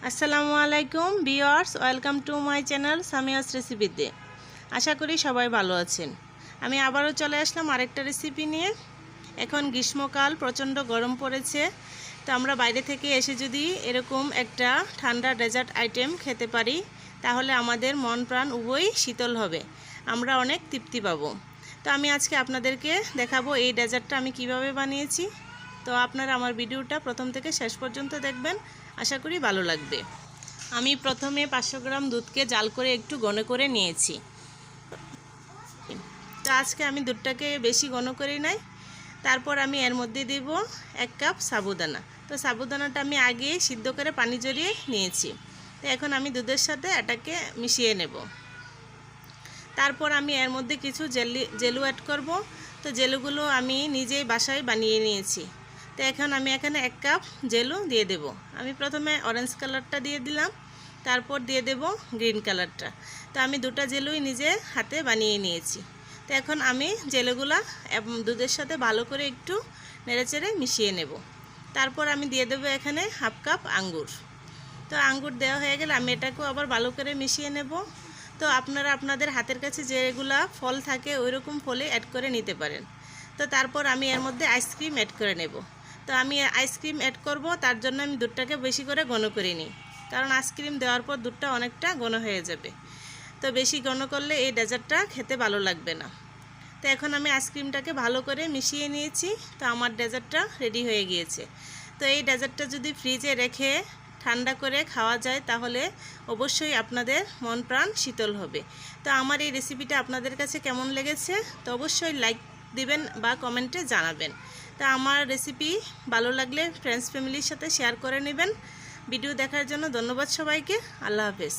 আসসালামুয়ালাইকুম viewers, welcome to my channel Samia's রেসিপিতে। আশা করি সবাই ভালো আছেন। আমি আবারও চলে আসলাম আরেকটা রেসিপি নিয়ে। এখন গ্রীষ্মকাল, প্রচণ্ড গরম পড়েছে, তো আমরা বাইরে থেকে এসে যদি এরকম একটা ঠান্ডা ডেজার্ট আইটেম খেতে পারি তাহলে আমাদের মন প্রাণ উভয়ই শীতল হবে, আমরা অনেক তৃপ্তি পাবো। তো আমি আজকে আপনাদেরকে দেখাবো এই ডেজার্টটা আমি কিভাবে বানিয়েছি। তো আপনারা আমার ভিডিওটা প্রথম থেকে শেষ পর্যন্ত দেখবেন, আশা করি ভালো লাগবে। আমি প্রথমে 500 গ্রাম দুধকে জাল করে একটু ঘন করে নিয়েছি। তো আজকে আমি দুধটাকে বেশি ঘন করি নাই। তারপর আমি এর মধ্যে দেব 1 কাপ সাবুদানা। তো সাবুদানাটা আমি আগে সিদ্ধ করে পানি ঝরিয়ে নিয়েছি। তো এখন আমি দুধের সাথে এটাকে মিশিয়ে নেব। তারপর আমি এর মধ্যে কিছু জেলু অ্যাড করব। তো জেলুগুলো আমি নিজেই বাসায় বানিয়ে নিয়েছি। তো এখন আমি এখানে 1 কাপ জেলু দিয়ে দেব। আমি প্রথমে অরেঞ্জ কালারটা দিয়ে দিলাম, তারপর দিয়ে দেব গ্রিন কালারটা। তো আমি দুটো জেলুই নিজে হাতে বানিয়ে নিয়েছি। তো এখন আমি জেলুগুলা দুধের সাথে ভালো করে একটু নেড়েচেড়ে মিশিয়ে নেব। তারপর আমি দিয়ে দেব এখানে 1/2 কাপ আঙ্গুর। তো আঙ্গুর দেওয়া হয়ে গেলে আমি এটাকেও আবার ভালো করে মিশিয়ে নেব। তো আপনারা আপনাদের হাতের কাছে যেগুলা ফল থাকে ওই রকম ফলে অ্যাড করে নিতে পারেন। তো তারপর আমি এর মধ্যে আইসক্রিম অ্যাড করে নেব। তো আমি আইসক্রিম অ্যাড করব, তার জন্য আমি দুধটাকে বেশি করে ঘন করে নিই, কারণ আইসক্রিম দেওয়ার পর দুধটা অনেকটা ঘন হয়ে যাবে। তো বেশি ঘন করলে এই ডেজার্টটা খেতে ভালো লাগবে না। তো এখন আমি আইসক্রিমটাকে ভালো করে মিশিয়ে নিয়েছি। তো আমার ডেজার্টটা রেডি হয়ে গিয়েছে। তো এই ডেজার্টটা যদি ফ্রিজে রেখে ঠান্ডা করে খাওয়া যায় তাহলে অবশ্যই আপনাদের মন প্রাণ শীতল হবে। তো আমার এই রেসিপিটা আপনাদের কাছে কেমন লেগেছে তো অবশ্যই লাইক দিবেন বা কমেন্টে জানাবেন। তা আমার রেসিপি ভালো লাগলে ফ্রেন্ডস ফ্যামিলির সাথে শেয়ার করে নেবেন। ভিডিও দেখার জন্য ধন্যবাদ সবাইকে। আল্লাহ হাফেজ।